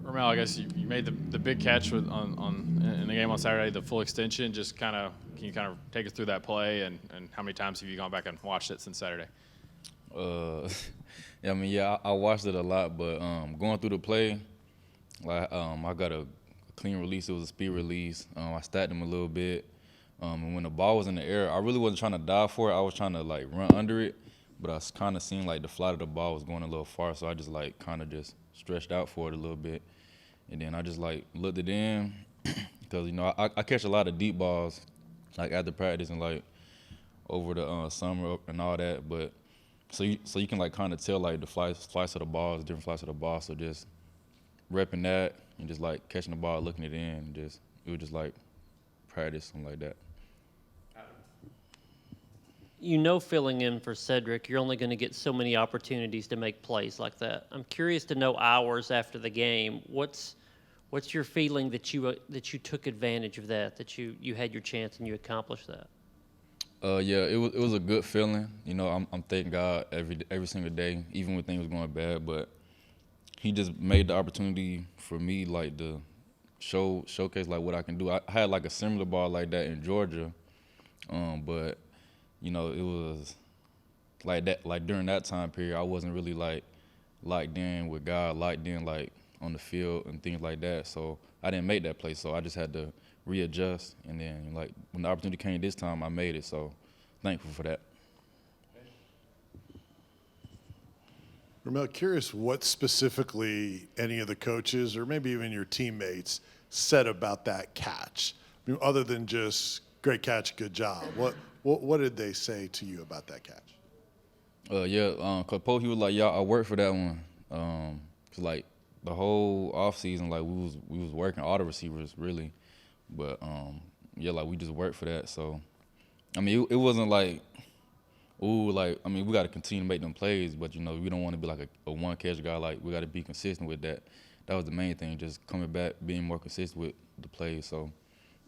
Ramel, I guess you made the big catch in the game on Saturday, the full extension. Just can you kind of take us through that play and how many times have you gone back and watched it since Saturday? Yeah, I watched it a lot, but going through the play, I got a clean release. It was a speed release. I stacked him a little bit, and when the ball was in the air, I really wasn't trying to dive for it. I was trying to like run under it, but I kind of seen like the flight of the ball was going a little far, so I just like kind of just stretched out for it a little bit, and then I just like looked it in because I catch a lot of deep balls like after practice and like over the summer and all that, but. So you can like kind of tell like the flights of the balls, different flights of the ball. So just repping that and just like catching the ball, looking it in, and it was just like practice, something like that. Filling in for Cedric, you're only going to get so many opportunities to make plays like that. I'm curious to know hours after the game, what's your feeling that you took advantage of that you had your chance and you accomplished that? It was a good feeling. I'm thanking God every single day, even when things was going bad. But He just made the opportunity for me like to showcase like what I can do. I had like a similar ball like that in Georgia, but it was like that. Like during that time period, I wasn't really like locked in with God, locked in like on the field and things like that. So I didn't make that play. So I just had to readjust, and then like when the opportunity came this time, I made it. So thankful for that. Ramel, curious what specifically any of the coaches or maybe even your teammates said about that catch. I mean, other than just great catch, good job. What did they say to you about that catch? Coach Pope, he was like, "Yeah, I worked for that one." 'Cause like the whole off season, like we was working all the receivers really. But like we just worked for that. So I mean, it wasn't like, we got to continue to make them plays, but we don't want to be like a one catch guy. Like we got to be consistent with that. That was the main thing, just coming back, being more consistent with the plays. So,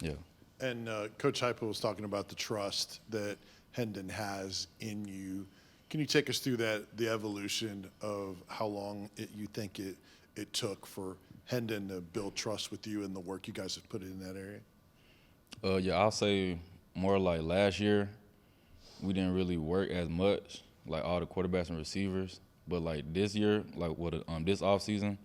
yeah. And Coach Heupel was talking about the trust that Hendon has in you. Can you take us through the evolution of how long you think it took for Hendon to build trust with you and the work you guys have put in that area? I'll say more like last year, we didn't really work as much, like all the quarterbacks and receivers. But like this year, like this offseason,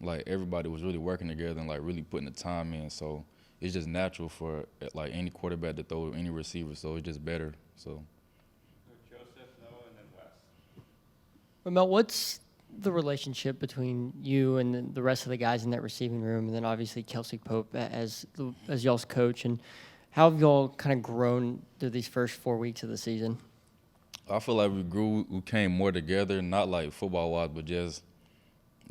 like everybody was really working together and like really putting the time in. So it's just natural for like any quarterback to throw any receiver. So it's just better. So. Joseph, Noah, and then Wes. Ramel, what's the relationship between you and the rest of the guys in that receiving room, and then obviously Kelsey Pope as y'all's coach, and how have y'all kind of grown through these first 4 weeks of the season? I feel like we came more together, not like football-wise, but just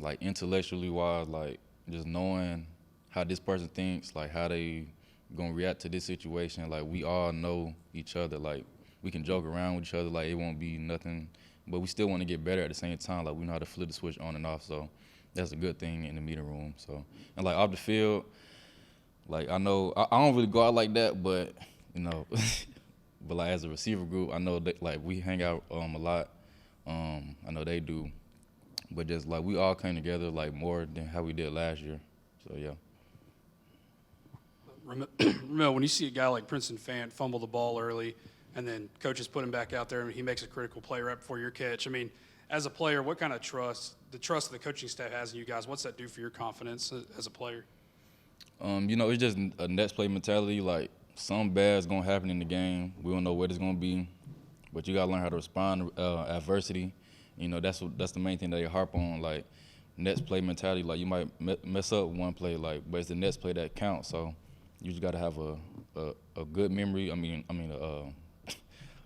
like intellectually wise, like just knowing how this person thinks, like how they gonna react to this situation. Like we all know each other. Like we can joke around with each other, like it won't be nothing, but we still want to get better at the same time. Like we know how to flip the switch on and off, so that's a good thing in the meeting room. So and like off the field, like I know I don't really go out like that, but but like as a receiver group, I know that like we hang out a lot. I know they do, but just like we all came together like more than how we did last year. So yeah. Ramel, when you see a guy like Princeton Fant fumble the ball early, and then coaches put him back out there and he makes a critical play right before your catch, I mean, as a player, what kind of the trust the coaching staff has in you guys, what's that do for your confidence as a player? It's just a next play mentality. Like something bad's gonna happen in the game. We don't know what it's gonna be, but you gotta learn how to respond to adversity. That's the main thing that they harp on. Like next play mentality. Like you might mess up one play, but it's the next play that counts. So you just gotta have a good memory.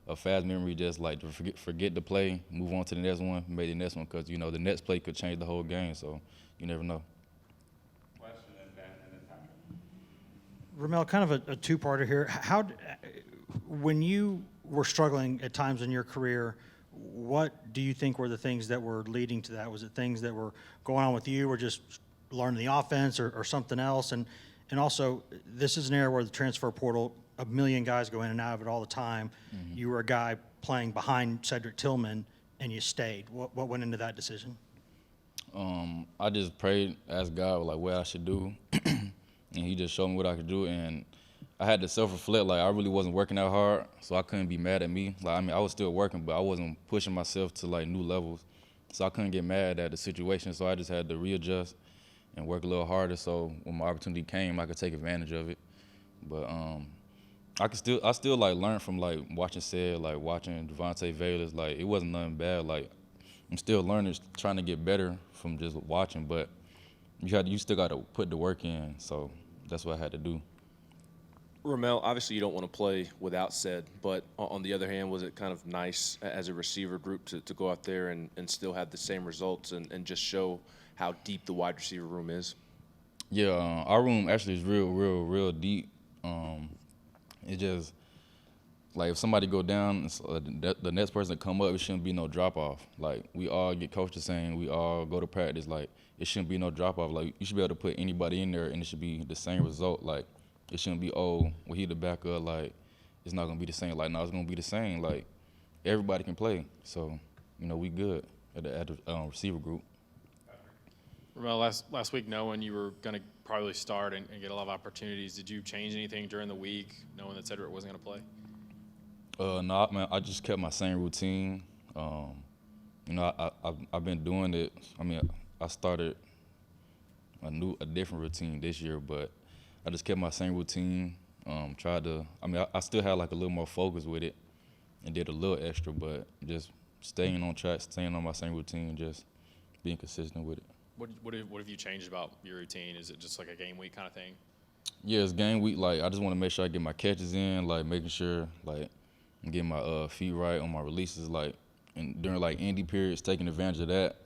A fast memory, just like to forget the play, move on to the next one, make the next one, because the next play could change the whole game. So you never know. Ramel, kind of a two-parter here. When you were struggling at times in your career, what do you think were the things that were leading to that? Was it things that were going on with you, or just learning the offense, or something else? And also, this is an area where the transfer portal, a million guys go in and out of it all the time. Mm-hmm. You were a guy playing behind Cedric Tillman, and you stayed. What went into that decision? I just prayed, asked God like what I should do, and He just showed me what I could do. And I had to self-reflect. Like I really wasn't working out hard, so I couldn't be mad at me. Like I mean, I was still working, but I wasn't pushing myself to like new levels. So I couldn't get mad at the situation. So I just had to readjust and work a little harder. So when my opportunity came, I could take advantage of it. But I still like learn from like watching Sed, like watching Devontae Valers. Like it wasn't nothing bad. Like I'm still learning, trying to get better from just watching. But you still got to put the work in. So that's what I had to do. Ramel, obviously you don't want to play without Sed, but on the other hand, was it kind of nice as a receiver group to go out there and still have the same results and just show how deep the wide receiver room is? Yeah, our room actually is real deep. It just like if somebody go down, the next person to come up, it shouldn't be no drop off. Like we all get coaches saying, we all go to practice. Like it shouldn't be no drop off. Like you should be able to put anybody in there, and it should be the same result. Like it shouldn't be he the backup. Like it's not gonna be the same. Like no, it's gonna be the same. Like everybody can play. So we good at the receiver group. Ramel, last week, knowing you were going to probably start and get a lot of opportunities, did you change anything during the week, knowing that Cedric wasn't going to play? No, man, I just kept my same routine. I've been doing it. I mean, I started a different routine this year, but I just kept my same routine. I still had like a little more focus with it and did a little extra, but just staying on track, staying on my same routine, just being consistent with it. What have you changed about your routine? Is it just like a game week kind of thing? Yeah, it's game week. Like I just want to make sure I get my catches in, like making sure like I'm getting my feet right on my releases, like and during like indie periods, taking advantage of that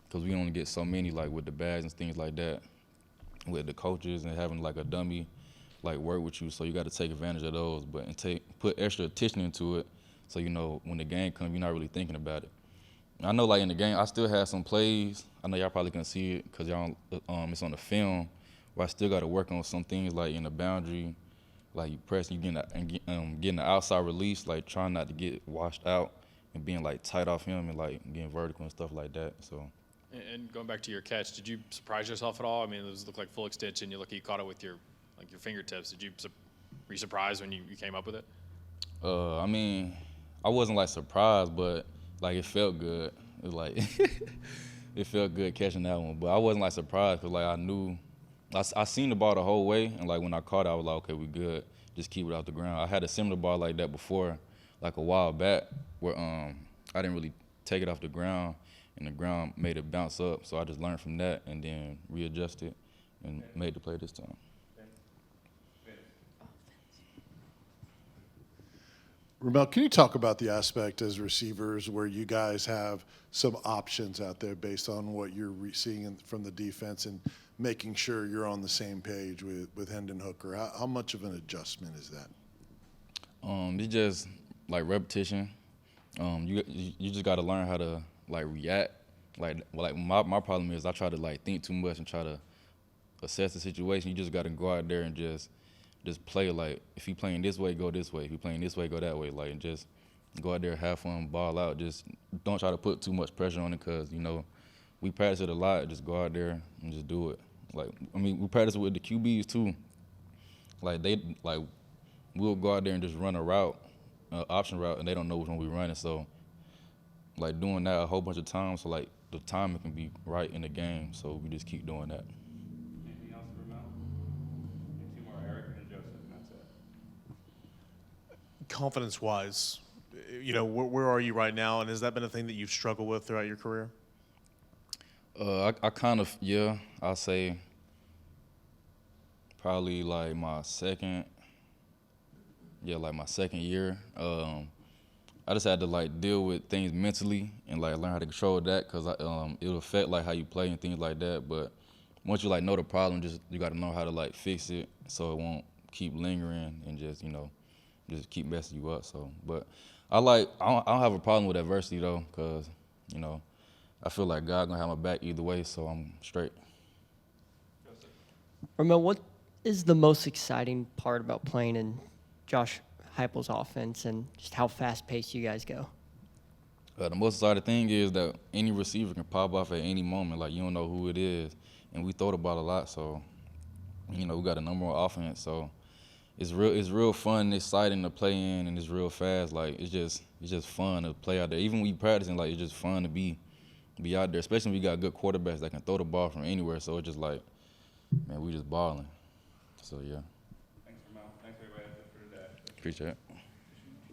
because we only get so many like with the bags and things like that, with the coaches and having like a dummy like work with you. So you got to take advantage of those, but put extra attention into it. So when the game comes, you're not really thinking about it. I know, like in the game, I still have some plays. I know y'all probably can see it because y'all, it's on the film. Where I still got to work on some things like in the boundary, like you press, you getting the outside release, like trying not to get washed out and being like tight off him and like getting vertical and stuff like that. So. And going back to your catch, did you surprise yourself at all? I mean, those look like full extension. You caught it with your fingertips. Were you surprised when you came up with it? I mean, I wasn't like surprised, but like it felt good. It was like it felt good catching that one, but I wasn't like surprised because like I knew I seen the ball the whole way, and like when I caught it, I was like, okay, we good. Just keep it off the ground. I had a similar ball like that before, like a while back, where I didn't really take it off the ground, and the ground made it bounce up. So I just learned from that and then readjusted and made the play this time. Ramel, can you talk about the aspect as receivers where you guys have some options out there based on what you're seeing from the defense and making sure you're on the same page with Hendon Hooker? How much of an adjustment is that? It's just like repetition. You just got to learn how to like react. Like my problem is I try to like think too much and try to assess the situation. You just got to go out there and just play. Like if you playing this way, go this way. If you playing this way, go that way. Like and just go out there, have fun, ball out. Just don't try to put too much pressure on it because we practice it a lot. Just go out there and just do it. Like we practice with the QBs too. We'll go out there and just run a route, option route, and they don't know which one we're running. So like doing that a whole bunch of times, so like the timing can be right in the game. So we just keep doing that. Anything else for Ramel? Two more, Eric and Joseph, and that's it. Confidence-wise, where are you right now, and has that been a thing that you've struggled with throughout your career? I kind of, yeah, I'll say probably like my second year. I just had to like deal with things mentally and like learn how to control that because it'll affect like how you play and things like that. But once you like know the problem, you got to know how to like fix it so it won't keep lingering and just keep messing you up. So, but I don't have a problem with adversity though, because I feel like God gonna have my back either way, so I'm straight. Ramel, what is the most exciting part about playing in Josh Heupel's offense and just how fast-paced you guys go? The most exciting thing is that any receiver can pop off at any moment. Like, you don't know who it is. And we throw the ball a lot, so, we got a number on offense. So it's real fun and exciting to play in, and it's real fast. Like, it's just fun to play out there. Even when we practicing, like, it's just fun to be out there, especially when we got good quarterbacks that can throw the ball from anywhere. So it's just like, man, we just balling. So, yeah. Thanks, Ramel. Thanks, everybody, for today. Appreciate it.